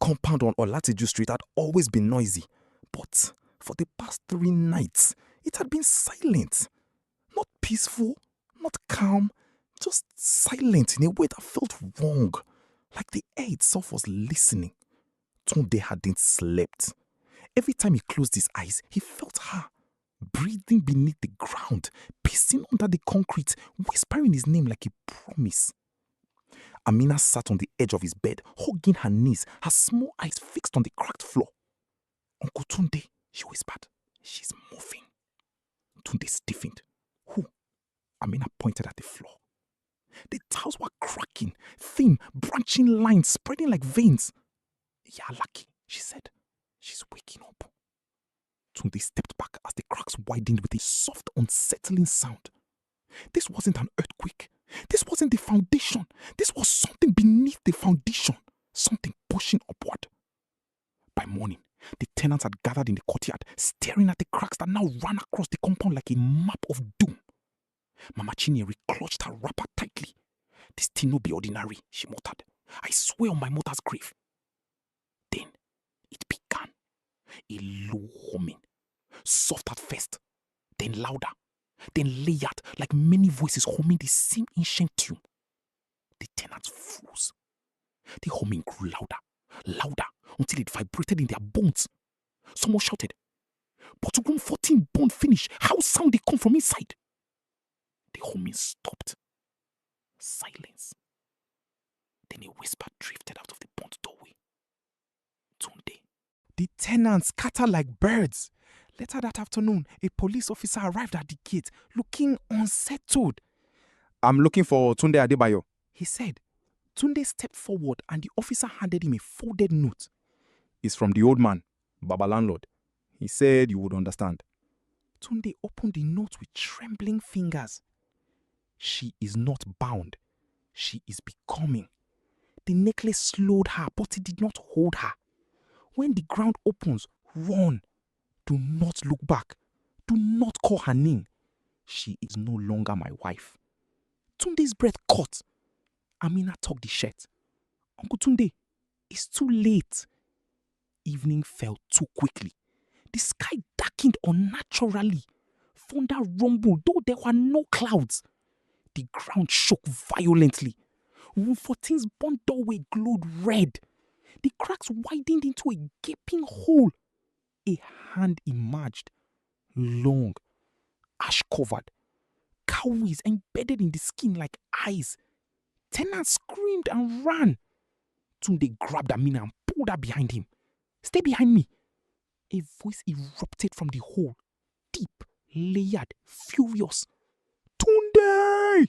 compound on Olateju Street had always been noisy, but for the past 3 nights, it had been silent. Not peaceful, not calm, just silent in a way that felt wrong, like the air itself was listening. Tunde hadn't slept. Every time he closed his eyes, he felt her, breathing beneath the ground, pacing under the concrete, whispering his name like a promise. Amina sat on the edge of his bed, hugging her knees, her small eyes fixed on the cracked floor. "Uncle Tunde," she whispered, "she's moving." Tunde stiffened. "Who?" Amina pointed at the floor. The tiles were cracking, thin, branching lines spreading like veins. "Iya Alake," she said. "She's waking up." Tunde stepped back as the cracks widened with a soft, unsettling sound. This wasn't an earthquake. This wasn't the foundation. This was something beneath the foundation. Something pushing upward. By morning, the tenants had gathered in the courtyard, staring at the cracks that now ran across the compound like a map of doom. Mama Chinyere clutched her wrapper tightly. "This thing no be ordinary," she muttered. "I swear on my mother's grave." Then it began. A low humming. Soft at first, then louder, then layered like many voices humming the same ancient tune. The tenants froze. The humming grew louder, louder, until it vibrated in their bones. Someone shouted, "But room 14 bone finish. How sound they come from inside?" The humming stopped. Silence. Then a whisper drifted out of the burnt doorway. "Tunde." The tenants scattered like birds. Later that afternoon, a police officer arrived at the gate, looking unsettled. "I'm looking for Tunde Adebayo," he said. Tunde stepped forward and the officer handed him a folded note. "It's from the old man, Baba Landlord. He said you would understand." Tunde opened the note with trembling fingers. "She is not bound. She is becoming." The necklace slowed her, but it did not hold her. "When the ground opens, run. Do not look back. Do not call her name. She is no longer my wife." Tunde's breath caught. Amina tugged the shirt. "Uncle Tunde, it's too late." Evening fell too quickly. The sky darkened unnaturally. Thunder rumbled, though there were no clouds. The ground shook violently. Room 14's burnt doorway glowed red. The cracks widened into a gaping hole. A hand emerged, long, ash-covered, cowies embedded in the skin like eyes. Tenants screamed and ran. Tunde grabbed Amina and pulled her behind him. "Stay behind me." A voice erupted from the hole, deep, layered, furious. "Tunde!"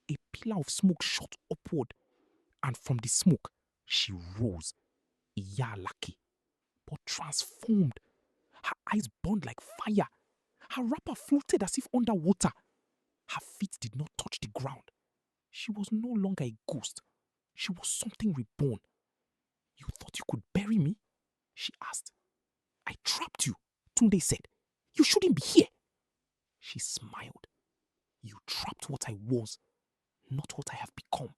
A pillar of smoke shot upward, and from the smoke, she rose, Iya Alake, but transformed. Her eyes burned like fire. Her wrapper floated as if underwater. Her feet did not touch the ground. She was no longer a ghost. She was something reborn. "You thought you could bury me?" she asked. "I trapped you," Tunde said. "You shouldn't be here." She smiled. "You trapped what I was, not what I have become."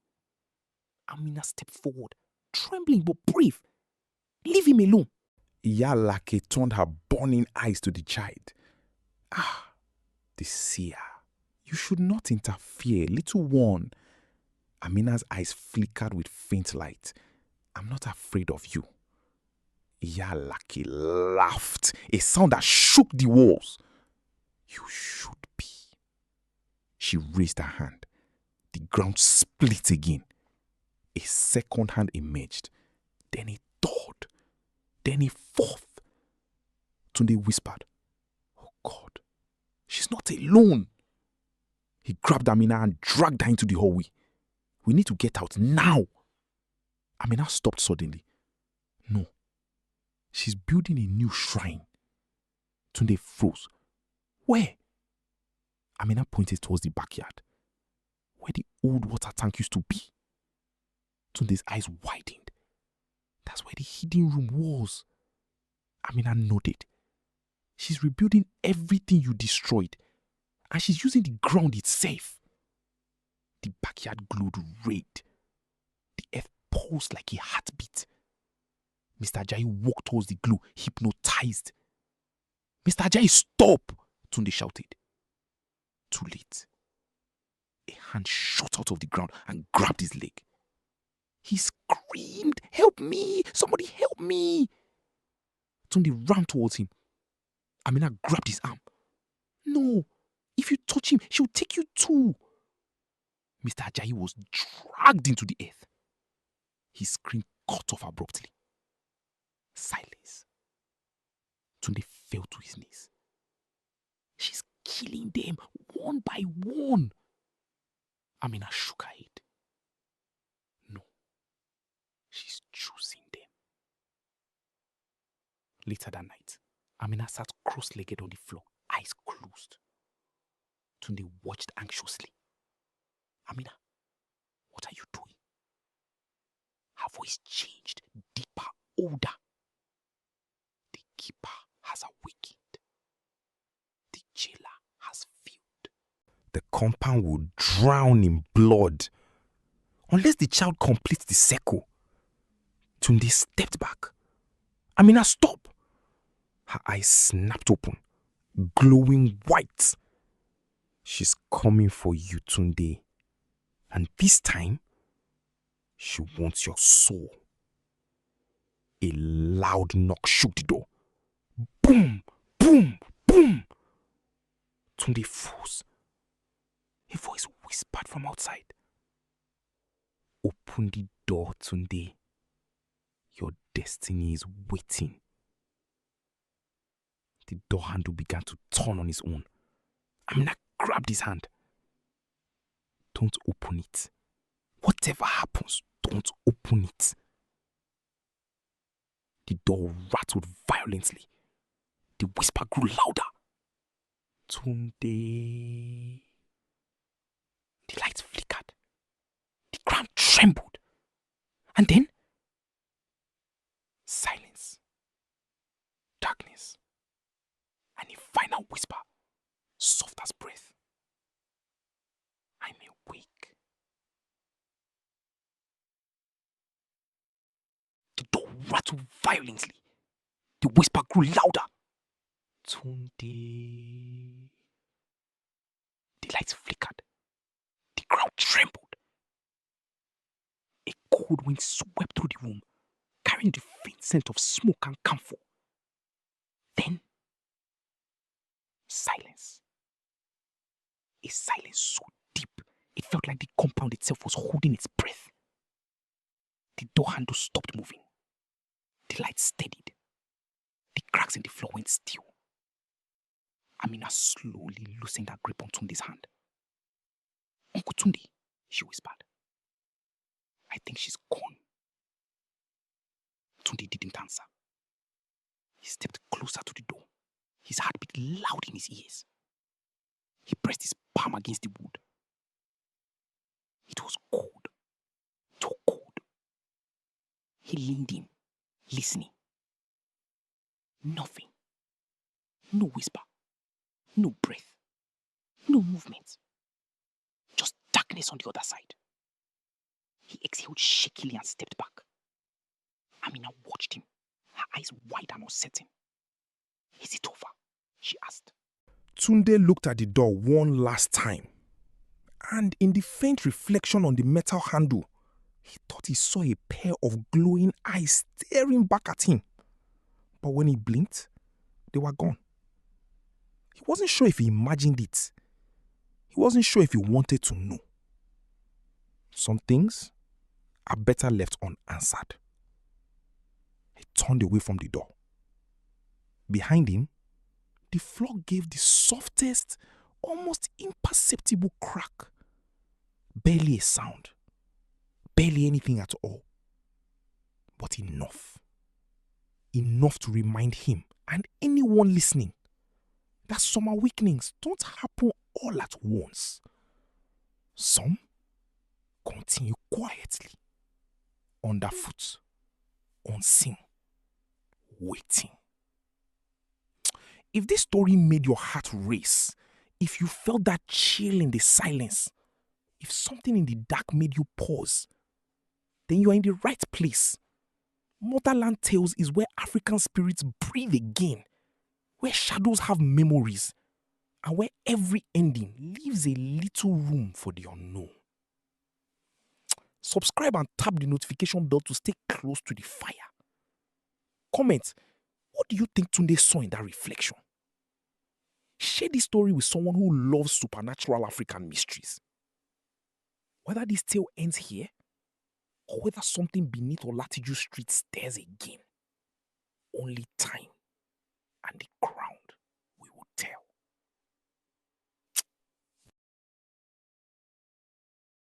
Amina stepped forward, trembling but brave. "Leave him alone." Iya Alake turned her burning eyes to the child. "Ah, the seer. You should not interfere, little one." Amina's eyes flickered with faint light. "I'm not afraid of you." Iya Alake laughed, a sound that shook the walls. "You should be." She raised her hand. The ground split again. A second hand emerged, then a third, then a fourth. Tunde whispered, "Oh God, she's not alone." He grabbed Amina and dragged her into the hallway. "We need to get out now." Amina stopped suddenly. "No, she's building a new shrine." Tunde froze. "Where?" Amina pointed towards the backyard, where the old water tank used to be. Tunde's eyes widened. "That's where the hidden room was." Amina nodded. "She's rebuilding everything you destroyed, and she's using the ground itself." The backyard glowed red. The earth pulsed like a heartbeat. Mr. Ajayi walked towards the glow, hypnotized. Mr. Ajayi, stop! Tunde shouted. Too late. A hand shot out of the ground and grabbed his leg. He screamed, "Help me! Somebody help me!" Tunde ran towards him. Amina grabbed his arm. "No, if you touch him, she'll take you too." Mr. Ajayi was dragged into the earth. His scream cut off abruptly. Silence. Tunde fell to his knees. "She's killing them one by one." Amina shook her head. "No, she's choosing them." Later that night, Amina sat cross-legged on the floor, eyes closed. Tunde watched anxiously. "Amina, what are you doing?" Her voice changed, deeper, older. "The keeper has awakened. The jailer has failed. The compound will drown in blood unless the child completes the circle." Tunde stepped back. "Amina, stop!" Her eyes snapped open, glowing white. "She's coming for you, Tunde. And this time, she wants your soul." A loud knock shook the door. Boom! Boom! Boom! Tunde froze. A voice whispered from outside. "Open the door, Tunde. Your destiny is waiting." The door handle began to turn on its own. Amina grabbed his hand. "Don't open it. Whatever happens, don't open it." The door rattled violently. The whisper grew louder. "Tunde." The lights flickered. The ground trembled. And then, silence. Darkness. And a final whisper, soft as breath. "I'm awake." The door rattled violently. The whisper grew louder. "Tunde." The lights flickered. The ground trembled. A cold wind swept through the room, carrying the faint scent of smoke and camphor. Then, silence. A silence so deep, it felt like the compound itself was holding its breath. The door handle stopped moving. The light steadied. The cracks in the floor went still. Amina slowly loosened her grip on Tunde's hand. "Uncle Tunde," she whispered. "I think she's gone." Tunde didn't answer. He stepped closer to the door, his heartbeat loud in his ears. He pressed his palm against the wood. It was cold, too cold. He leaned in, listening. Nothing. No whisper. No breath. No movement. Just darkness on the other side. He exhaled shakily and stepped back. Amina watched him, her eyes wide and uncertain. "Is it over?" she asked. Tunde looked at the door one last time, and in the faint reflection on the metal handle, he thought he saw a pair of glowing eyes staring back at him. But when he blinked, they were gone. He wasn't sure if he imagined it. He wasn't sure if he wanted to know. Some things are better left unanswered. He turned away from the door. Behind him, the floor gave the softest, almost imperceptible crack. Barely a sound. Barely anything at all. But enough. Enough to remind him and anyone listening that some awakenings don't happen all at once. Some continue quietly, underfoot, unseen, waiting. If this story made your heart race, if you felt that chill in the silence, if something in the dark made you pause, then you are in the right place. Motherland Tales is where African spirits breathe again, where shadows have memories, and where every ending leaves a little room for the unknown. Subscribe and tap the notification bell to stay close to the fire. Comment, what do you think Tunde saw in that reflection? Share this story with someone who loves supernatural African mysteries. Whether this tale ends here, or whether something beneath Olateju Street stares again, only time and the crown